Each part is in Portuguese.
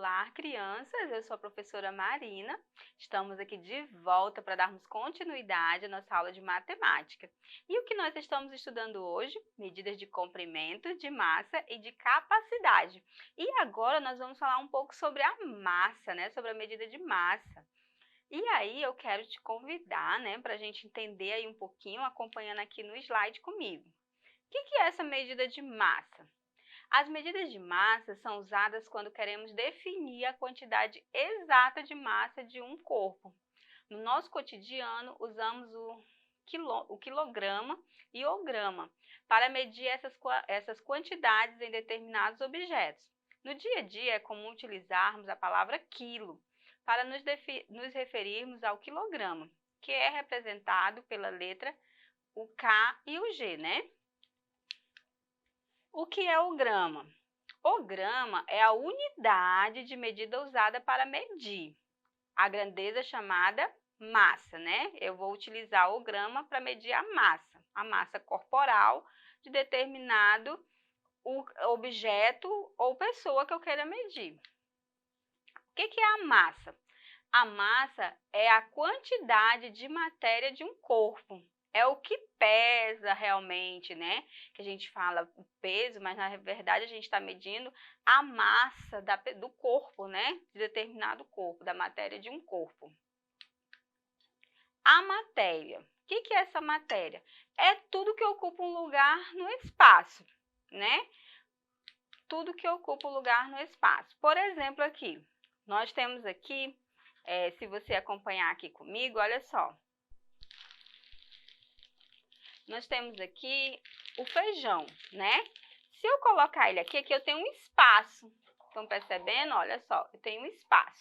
Olá, crianças! Eu sou a professora Marina. Estamos aqui de volta para darmos continuidade à nossa aula de matemática. E o que nós estamos estudando hoje? Medidas de comprimento, de massa e de capacidade. E agora nós vamos falar um pouco sobre a massa, né? Sobre a medida de massa. E aí eu quero te convidar, né, para a gente entender aí um pouquinho, acompanhando aqui no slide comigo. O que é essa medida de massa? As medidas de massa são usadas quando queremos definir a quantidade exata de massa de um corpo. No nosso cotidiano, usamos o quilograma e o grama para medir essas quantidades em determinados objetos. No dia a dia, é comum utilizarmos a palavra quilo para nos referirmos ao quilograma, que é representado pela letra o K e o G, né? O que é o grama? O grama é a unidade de medida usada para medir a grandeza chamada massa, né? Eu vou utilizar o grama para medir a massa corporal de determinado objeto ou pessoa que eu queira medir. O que é a massa? A massa é a quantidade de matéria de um corpo. É o que pesa realmente, né? Que a gente fala o peso, mas na verdade a gente está medindo a massa do corpo, né? De determinado corpo, da matéria de um corpo. A matéria. O que é essa matéria? É tudo que ocupa um lugar no espaço, né? Tudo que ocupa um lugar no espaço. Por exemplo, aqui, nós temos aqui, se você acompanhar aqui comigo, olha só. Nós temos aqui o feijão, né? Se eu colocar ele aqui eu tenho um espaço. Estão percebendo? Olha só, eu tenho um espaço.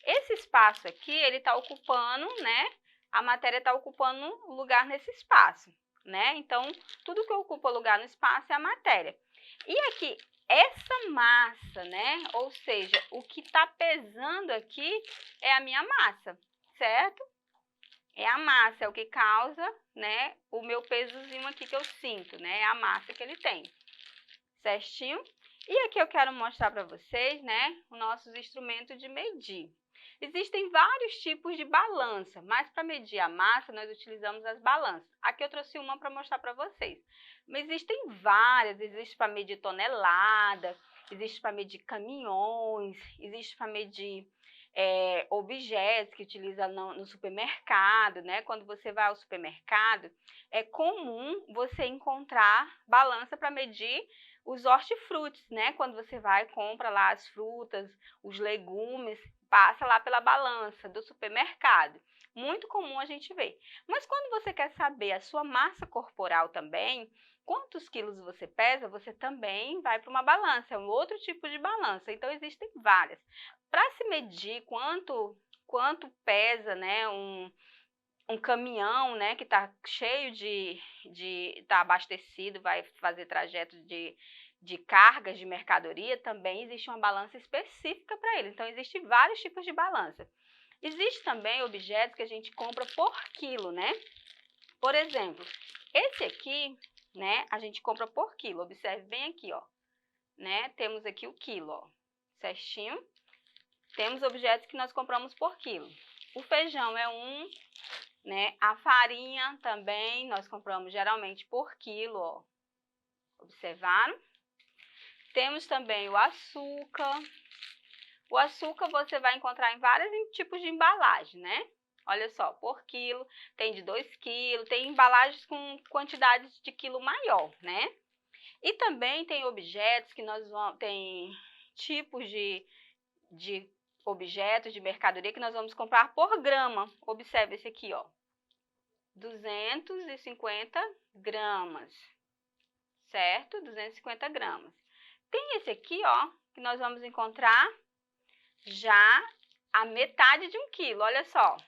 Esse espaço aqui, ele está ocupando, né? A matéria está ocupando um lugar nesse espaço, né? Então, tudo que ocupa lugar no espaço é a matéria. E aqui, essa massa, né? Ou seja, o que está pesando aqui é a minha massa, certo? É a massa, é o que causa, né, o meu pesozinho aqui que eu sinto, né, é a massa que ele tem, certinho? E aqui eu quero mostrar para vocês, né, os nossos instrumentos de medir. Existem vários tipos de balança, mas para medir a massa nós utilizamos as balanças. Aqui eu trouxe uma para mostrar para vocês. Mas existem várias, existe para medir tonelada, existe para medir caminhões, existe para medir objetos que utiliza no supermercado, né? Quando você vai ao supermercado, é comum você encontrar balança para medir os hortifrutis, né? Quando você vai e compra lá as frutas, os legumes, passa lá pela balança do supermercado. Muito comum a gente ver. Mas quando você quer saber a sua massa corporal também, quantos quilos você pesa, você também vai para uma balança, é um outro tipo de balança. Então, existem várias. Para se medir quanto pesa, né, um caminhão, né, que está cheio tá abastecido, vai fazer trajeto de cargas de mercadoria, também existe uma balança específica para ele. Então, existem vários tipos de balança. Existe também objetos que a gente compra por quilo, né? Por exemplo, esse aqui, né, a gente compra por quilo. Observe bem aqui, ó, né? Temos aqui o quilo, ó, certinho. Temos objetos que nós compramos por quilo. O feijão é um, né? A farinha também nós compramos geralmente por quilo, ó. Observaram? Temos também o açúcar. O açúcar você vai encontrar em vários tipos de embalagem, né? Olha só, por quilo, tem de 2 quilos, tem embalagens com quantidades de quilo maior, né? E também tem objetos que tem tipos de objetos de mercadoria que nós vamos comprar por grama. Observe esse aqui, ó, 250 gramas, certo? 250 gramas. Tem esse aqui, ó, que nós vamos encontrar já a metade de 1 quilo, olha só.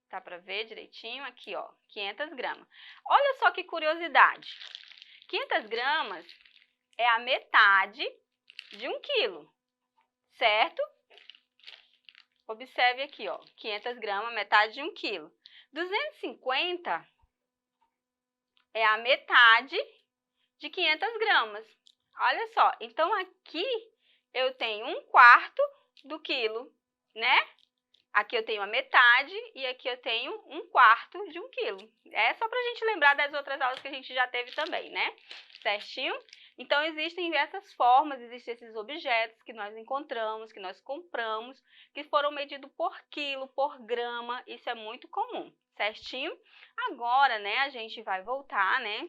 Tá para ver direitinho? Aqui, ó, 500 gramas. Olha só que curiosidade. 500 gramas é a metade de 1 quilo, certo? Observe aqui, ó, 500 gramas, metade de 1 quilo. 250 é a metade de 500 gramas. Olha só, então aqui eu tenho 1/4 do quilo, né? Aqui eu tenho a metade e aqui eu tenho 1/4 de 1 quilo. É só pra gente lembrar das outras aulas que a gente já teve também, né? Certinho? Então, existem essas formas, existem esses objetos que nós encontramos, que nós compramos, que foram medidos por quilo, por grama, isso é muito comum, certinho? Agora, né, a gente vai voltar, né,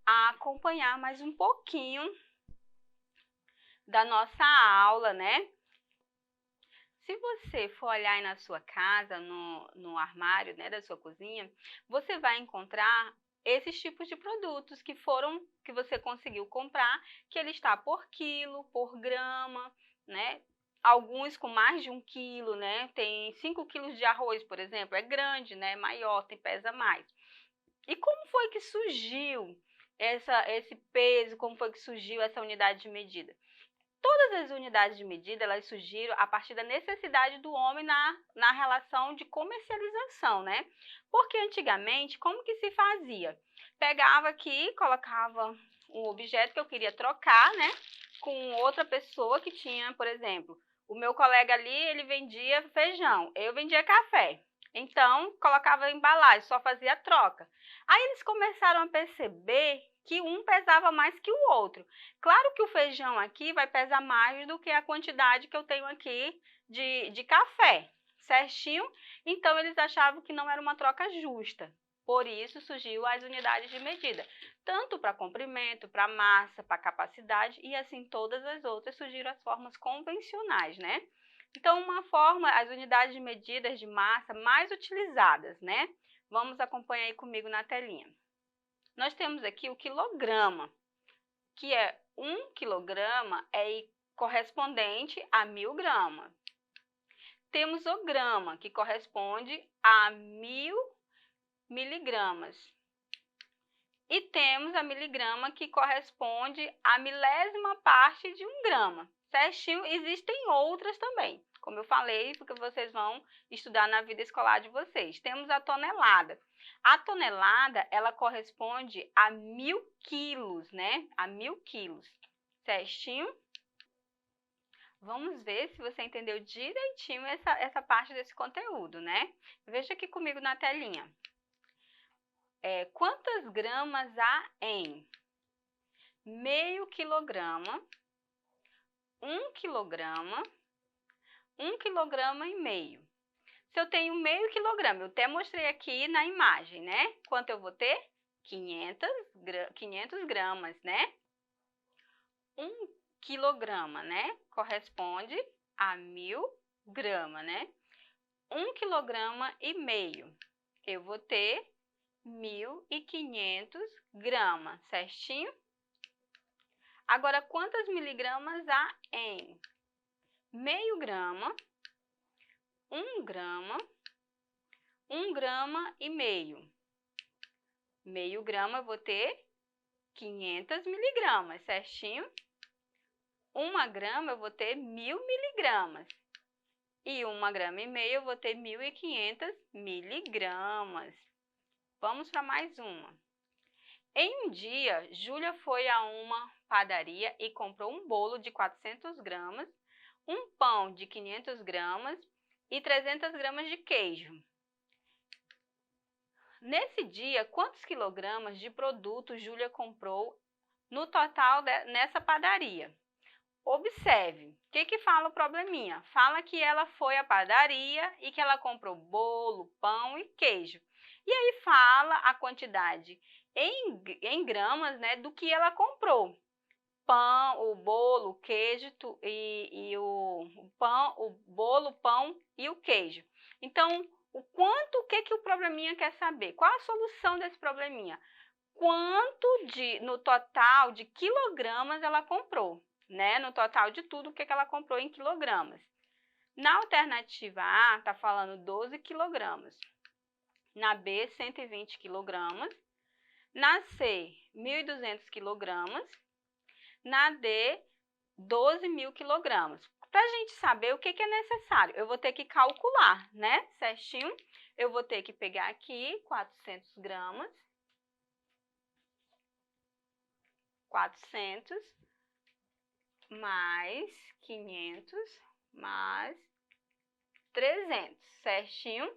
a acompanhar mais um pouquinho da nossa aula, né? Se você for olhar aí na sua casa, no armário, né, da sua cozinha, você vai encontrar esses tipos de produtos que você conseguiu comprar, que ele está por quilo, por grama, né? Alguns com mais de 1 quilo, né? Tem 5 quilos de arroz, por exemplo, é grande, né? Maior, pesa mais. E como foi que surgiu esse peso, como foi que surgiu essa unidade de medida? Todas as unidades de medida, elas surgiram a partir da necessidade do homem na relação de comercialização, né? Porque antigamente, como que se fazia? Pegava aqui, colocava um objeto que eu queria trocar, né? Com outra pessoa que tinha, por exemplo, o meu colega ali, ele vendia feijão, eu vendia café. Então, colocava embalagem, só fazia troca. Aí eles começaram a perceber que um pesava mais que o outro. Claro que o feijão aqui vai pesar mais do que a quantidade que eu tenho aqui de café, certinho? Então, eles achavam que não era uma troca justa. Por isso, surgiu as unidades de medida, tanto para comprimento, para massa, para capacidade e assim todas as outras surgiram as formas convencionais, né? Então, as unidades de medidas de massa mais utilizadas, né? Vamos acompanhar aí comigo na telinha. Nós temos aqui o quilograma, que é 1 quilograma correspondente a 1000 gramas. Temos o grama, que corresponde a 1000 miligramas. E temos a miligrama, que corresponde a milésima parte de 1 grama. Certinho? Existem outras também, como eu falei, porque vocês vão estudar na vida escolar de vocês. Temos a tonelada. A tonelada, ela corresponde a 1000 quilos, né? A 1000 quilos. Certinho? Vamos ver se você entendeu direitinho essa parte desse conteúdo, né? Veja aqui comigo na telinha. Quantas gramas há em meio quilograma, 1 quilograma, 1 quilograma e meio? Se eu tenho meio quilograma, eu até mostrei aqui na imagem, né? Quanto eu vou ter? 500 gramas, né? 1 quilograma, né? Corresponde a 1000 gramas, né? 1 quilograma e meio, eu vou ter 1500 gramas, certinho? Agora, quantas miligramas há em meio grama, 1 grama, 1 grama e meio? Meio grama eu vou ter 500 miligramas, certinho? 1 grama eu vou ter 1000 miligramas. E 1 grama e meio eu vou ter 1500 miligramas. Vamos para mais uma. Em um dia, Júlia foi a uma padaria e comprou um bolo de 400 gramas, um pão de 500 gramas e 300 gramas de queijo. Nesse dia, quantos quilogramas de produto Júlia comprou no total nessa padaria? Observe, o que fala o probleminha? Fala que ela foi à padaria e que ela comprou bolo, pão e queijo. E aí fala a quantidade em gramas, né, do que ela comprou. Pão, o bolo, o queijo e o pão, o bolo, pão e o queijo. Então, o que o probleminha quer saber? Qual a solução desse probleminha? Quanto no total de quilogramas ela comprou, né? No total de tudo, o que ela comprou em quilogramas. Na alternativa A, está falando 12 quilogramas. Na B, 120 quilogramas. Na C, 1.200 quilogramas. Na D, 12.000 quilogramas. Para a gente saber o que é necessário, eu vou ter que calcular, né? Certinho? Eu vou ter que pegar aqui 400 gramas. 400 mais 500 mais 300, certinho?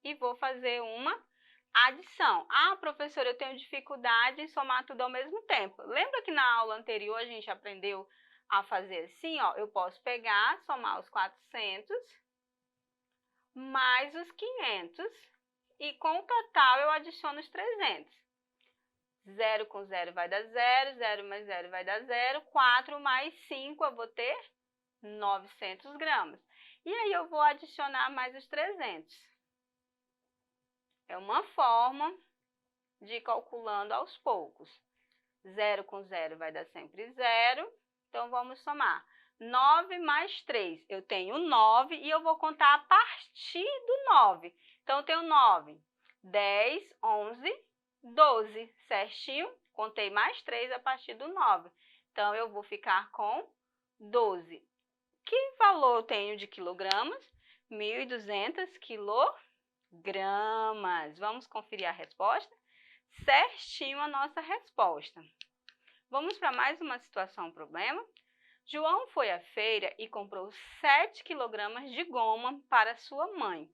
E vou fazer uma adição. Ah, professora, eu tenho dificuldade em somar tudo ao mesmo tempo. Lembra que na aula anterior a gente aprendeu a fazer assim, ó? Eu posso pegar, somar os 400 mais os 500 e com o total eu adiciono os 300. 0 com 0 vai dar 0, 0 mais 0 vai dar 0, 4 mais 5 eu vou ter 900 gramas. E aí eu vou adicionar mais os 300. É uma forma de ir calculando aos poucos. 0 com 0 vai dar sempre 0, então vamos somar. 9 mais 3, eu tenho 9 e eu vou contar a partir do 9. Então, eu tenho 9, 10, 11, 12, certinho? Contei mais 3 a partir do 9. Então, eu vou ficar com 12. Que valor eu tenho de quilogramas? 1.200 quilogramas. Vamos conferir a resposta? Certinho a nossa resposta. Vamos para mais uma situação, problema. João foi à feira e comprou 7 quilogramas de goma para sua mãe.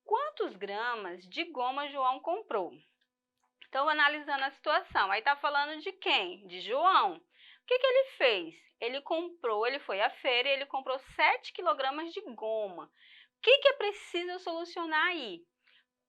Quantos gramas de goma João comprou? Então, analisando a situação, aí está falando de quem? De João. O que ele fez? Ele foi à feira e ele comprou 7 quilogramas de goma. O que é preciso solucionar aí?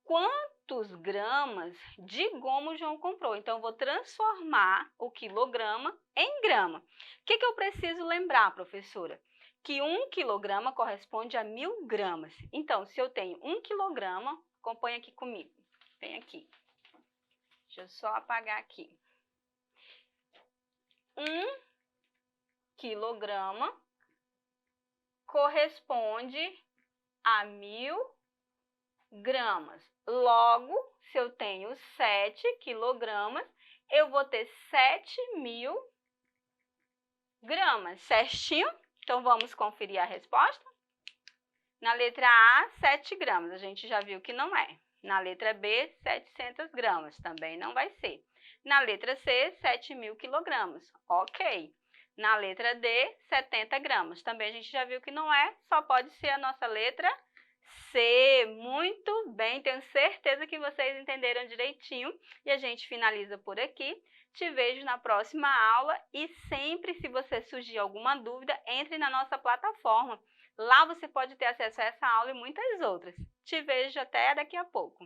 Quantos gramas de goma o João comprou? Então, eu vou transformar o quilograma em grama. O que eu preciso lembrar, professora? Que 1 quilograma corresponde a 1.000 gramas. Então, se eu tenho 1 quilograma, acompanha aqui comigo. Vem aqui. Deixa eu só apagar aqui. 1 quilograma corresponde a 1.000 gramas. Logo, se eu tenho 7 quilogramas, eu vou ter 7.000 gramas, certinho? Então, vamos conferir a resposta? Na letra A, 7 gramas, a gente já viu que não é. Na letra B, 700 gramas, também não vai ser. Na letra C, 7.000 quilogramas, ok. Na letra D, 70 gramas, também a gente já viu que não é, só pode ser a nossa letra C. Muito bem, tenho certeza que vocês entenderam direitinho e a gente finaliza por aqui. Te vejo na próxima aula e sempre, se você surgir alguma dúvida, entre na nossa plataforma. Lá você pode ter acesso a essa aula e muitas outras. Te vejo até daqui a pouco.